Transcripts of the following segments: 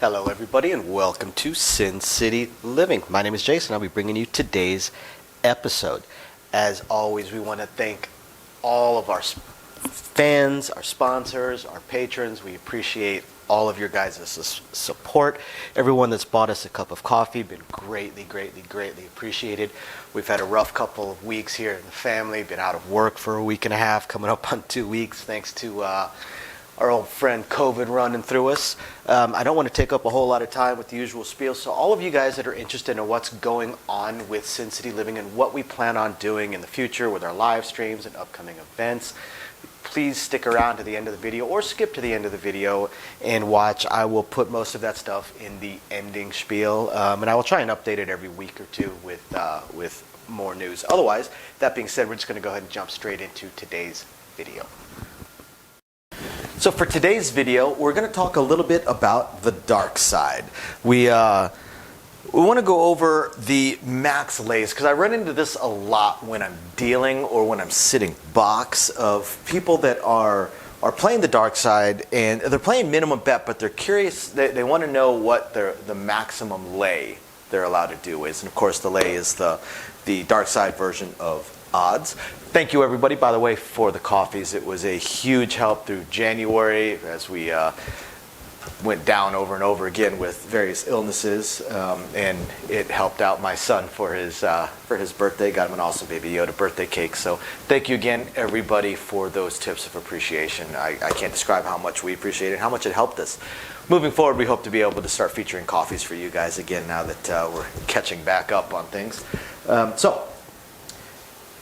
Hello everybody and welcome to Sin City Living. My name is Jason. I'll be bringing you today's episode. As always, we want to thank all of our fans, our sponsors, our patrons. We appreciate all of your guys' support. Everyone that's bought us a cup of coffee, been greatly appreciated. We've had a rough couple of weeks here in the family, been out of work for a week and a half, coming up on 2 weeks, thanks to our old friend COVID running through us. I don't want to take up a whole lot of time with the usual spiel, so all of you guys that are interested in what's going on with Sin City Living and what we plan on doing in the future with our live streams and upcoming events, please stick around to the end of the video or skip to the end of the video and watch. I will put most of that stuff in the ending spiel, and I will try and update it every week or two with more news. Otherwise, that being said, we're just going to go ahead and jump straight into today's video. So for today's video, we're going to talk a little bit about the dark side. We want to go over the max lays, because I run into this a lot when I'm dealing or when I'm sitting box of people that are playing the dark side, and they're playing minimum bet, but they're curious. They want to know what the maximum lay they're allowed to do is. And of course, the lay is the dark side version of odds. Thank you everybody, by the way, for the coffees. It was a huge help through January as we went down over and over again with various illnesses, and it helped out my son for his birthday. Got him an awesome Baby Yoda birthday cake. So thank you again everybody for those tips of appreciation. I can't describe how much we appreciate it, how much it helped us. Moving forward, we hope to be able to start featuring coffees for you guys again now that we're catching back up on things. So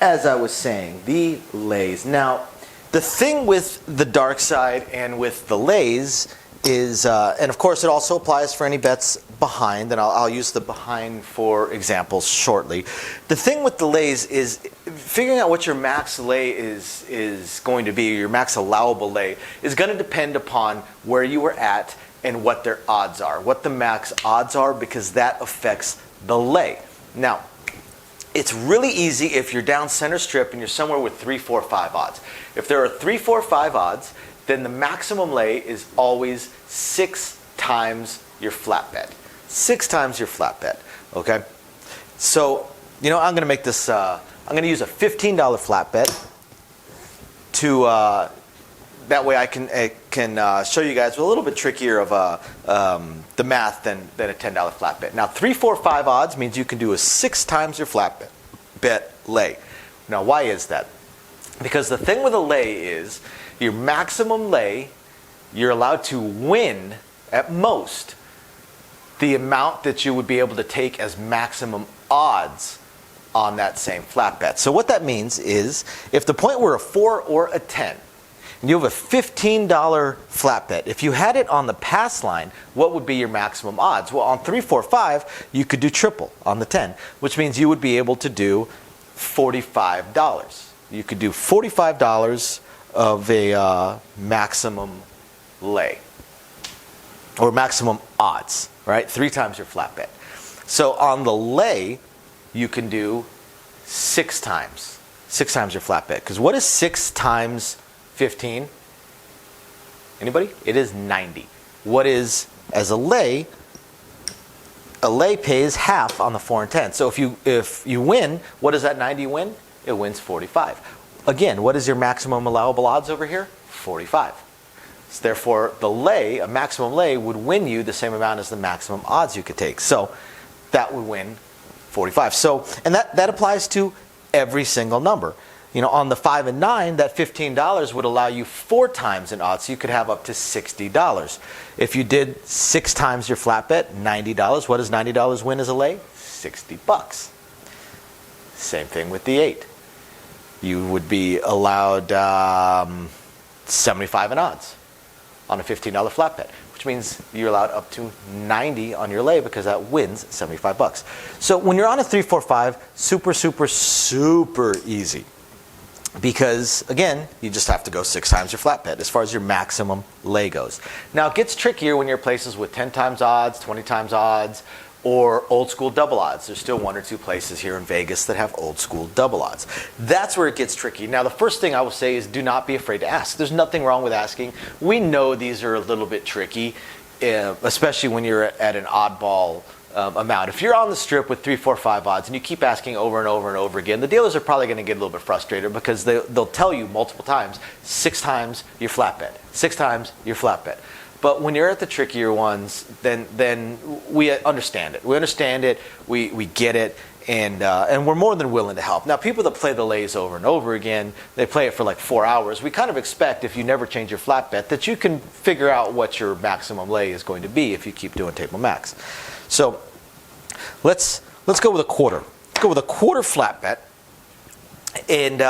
as I was saying, the lays. Now, the thing with the dark side and with the lays is, and of course it also applies for any bets behind, and I'll use the behind for examples shortly. The thing with the lays is figuring out what your max lay is going to be, your max allowable lay, is going to depend upon where you were at and what their odds are, what the max odds are, because that affects the lay. Now, it's really easy if you're down center strip and you're somewhere with 3, 4, 5 odds. If there are 3, 4, 5 odds, then the maximum lay is always 6 times your flat bet. 6 times your flat bet, okay? So, you know, I'm going to make this, I'm going to use a $15 flat bet to, that way I can show you guys with a little bit trickier of the math than a $10 flat bet. Now, 3, 4, 5 odds means you can do a 6 times your flat bet lay. Now, why is that? Because the thing with a lay is your maximum lay, you're allowed to win at most the amount that you would be able to take as maximum odds on that same flat bet. So what that means is if the point were a 4 or a 10, and you have a $15 flat bet. If you had it on the pass line, what would be your maximum odds? Well, on 3, 4, 5, you could do triple on the 10, which means you would be able to do $45. You could do $45 of a maximum lay, or maximum odds, right? 3 times your flat bet. So on the lay, you can do 6 times your flat bet. Because what is 6 times 15? Anybody? It is 90. What is, as a lay pays half on the 4 and 10. So if you win, what does that 90 win? It wins 45. Again, what is your maximum allowable odds over here? 45. So therefore, the lay, a maximum lay, would win you the same amount as the maximum odds you could take. So that would win 45. So, and that applies to every single number. You know, on the 5 and 9, that $15 would allow you 4 times in odds, so you could have up to $60. If you did 6 times your flat bet, $90. What does $90 win as a lay? $60. Same thing with the 8. You would be allowed 75 in odds on a $15 flat bet, which means you're allowed up to 90 on your lay because that wins $75. So when you're on a 3, 4, 5, super easy. Because, again, you just have to go 6 times your flat bet as far as your maximum lay goes. Now, it gets trickier when you're places with 10 times odds, 20 times odds, or old school double odds. There's still 1 or 2 places here in Vegas that have old school double odds. That's where it gets tricky. Now, the first thing I will say is do not be afraid to ask. There's nothing wrong with asking. We know these are a little bit tricky. especially when you're at an oddball amount. If you're on the strip with 3, 4, 5 odds and you keep asking over and over and over again, the dealers are probably going to get a little bit frustrated because they'll tell you multiple times, 6 times your flat bet, 6 times your flat bet. But when you're at the trickier ones, then we understand it. We understand it. We get it. And we're more than willing to help. Now, people that play the lays over and over again, they play it for like 4 hours. We kind of expect, if you never change your flat bet, that you can figure out what your maximum lay is going to be if you keep doing table max. So let's go with a quarter. Let's go with a quarter flat bet. And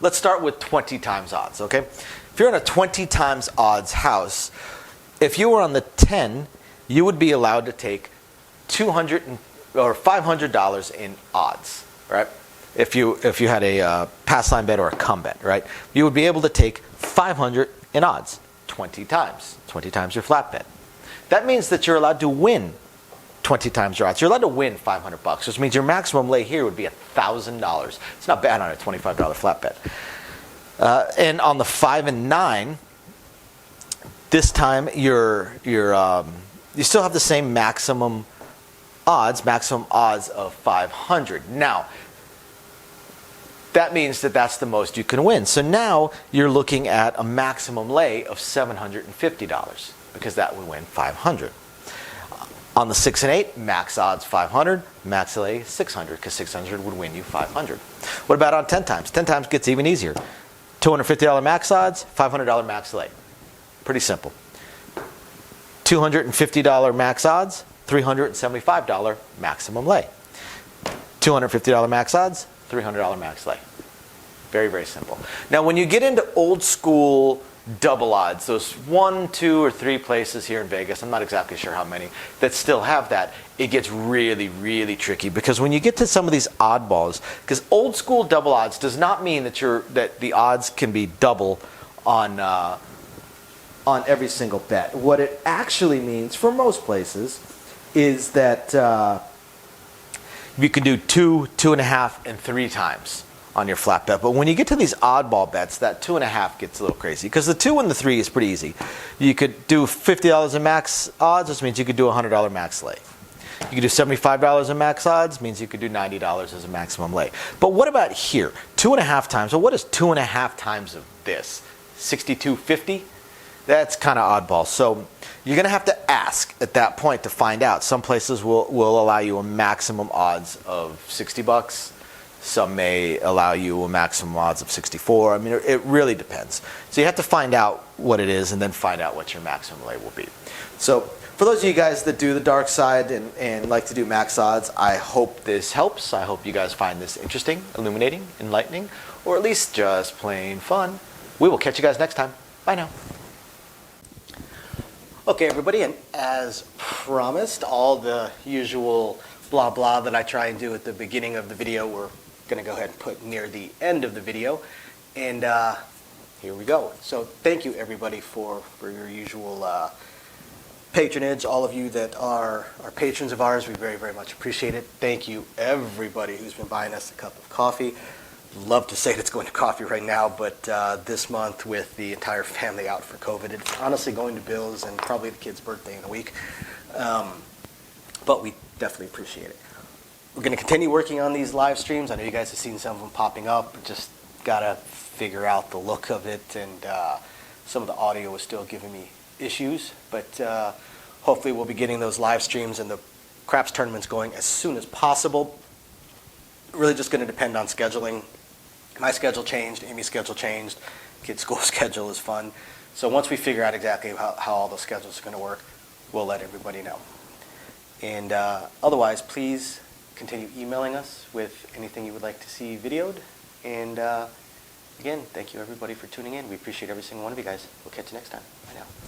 let's start with 20 times odds, okay? If you're in a 20 times odds house, if you were on the 10, you would be allowed to take $500 in odds, right? If you had a pass line bet or a come bet, right? You would be able to take 500 in odds 20 times your flat bet. That means that you're allowed to win 20 times your odds. You're allowed to win $500, which means your maximum lay here would be $1,000. It's not bad on a $25 flat bet. And on the 5 and 9, this time you still have the same maximum odds of 500. Now, that means that that's the most you can win. So now you're looking at a maximum lay of $750 because that would win 500. On the 6 and 8, max odds 500, max lay 600 because 600 would win you 500. What about on 10 times? 10 times gets even easier. $250 max odds, $500 max lay. Pretty simple. $250 max odds, $375 maximum lay. $250 max odds, $300 max lay. Very, very simple. Now, when you get into old school double odds, those 1, 2, or 3 places here in Vegas, I'm not exactly sure how many, that still have that, it gets really, really tricky. Because when you get to some of these oddballs, because old school double odds does not mean that the odds can be double on every single bet. What it actually means for most places is that you can do 2, 2.5, and 3 times on your flat bet. But when you get to these oddball bets, that 2.5 gets a little crazy because the 2 and the 3 is pretty easy. You could do $50 in max odds, which means you could do a $100 max lay. You could do $75 in max odds, means you could do $90 as a maximum lay. But what about here? 2.5 times. So what is 2.5 times of this? $62.50? That's kind of oddball. So you're going to have to ask at that point to find out. Some places will allow you a maximum odds of $60. Some may allow you a maximum odds of 64. I mean, it really depends. So you have to find out what it is and then find out what your maximum lay will be. So for those of you guys that do the dark side and like to do max odds, I hope this helps. I hope you guys find this interesting, illuminating, enlightening, or at least just plain fun. We will catch you guys next time. Bye now. Okay, everybody, and as promised, all the usual blah blah that I try and do at the beginning of the video, we're going to go ahead and put near the end of the video. And here we go. So thank you, everybody, for your usual patronage. All of you that are patrons of ours, we very, very much appreciate it. Thank you, everybody who's been buying us a cup of coffee. Love to say it's going to coffee right now, but this month with the entire family out for COVID, it's honestly going to Bill's and probably the kid's birthday in a week. But we definitely appreciate it. We're going to continue working on these live streams. I know you guys have seen some of them popping up. Just got to figure out the look of it, and some of the audio is still giving me issues. But hopefully we'll be getting those live streams and the craps tournaments going as soon as possible. Really just going to depend on scheduling. My schedule changed, Amy's schedule changed, kids' school schedule is fun. So once we figure out exactly how all those schedules are going to work, we'll let everybody know. And otherwise, please continue emailing us with anything you would like to see videoed. And again, thank you everybody for tuning in. We appreciate every single one of you guys. We'll catch you next time. Bye now.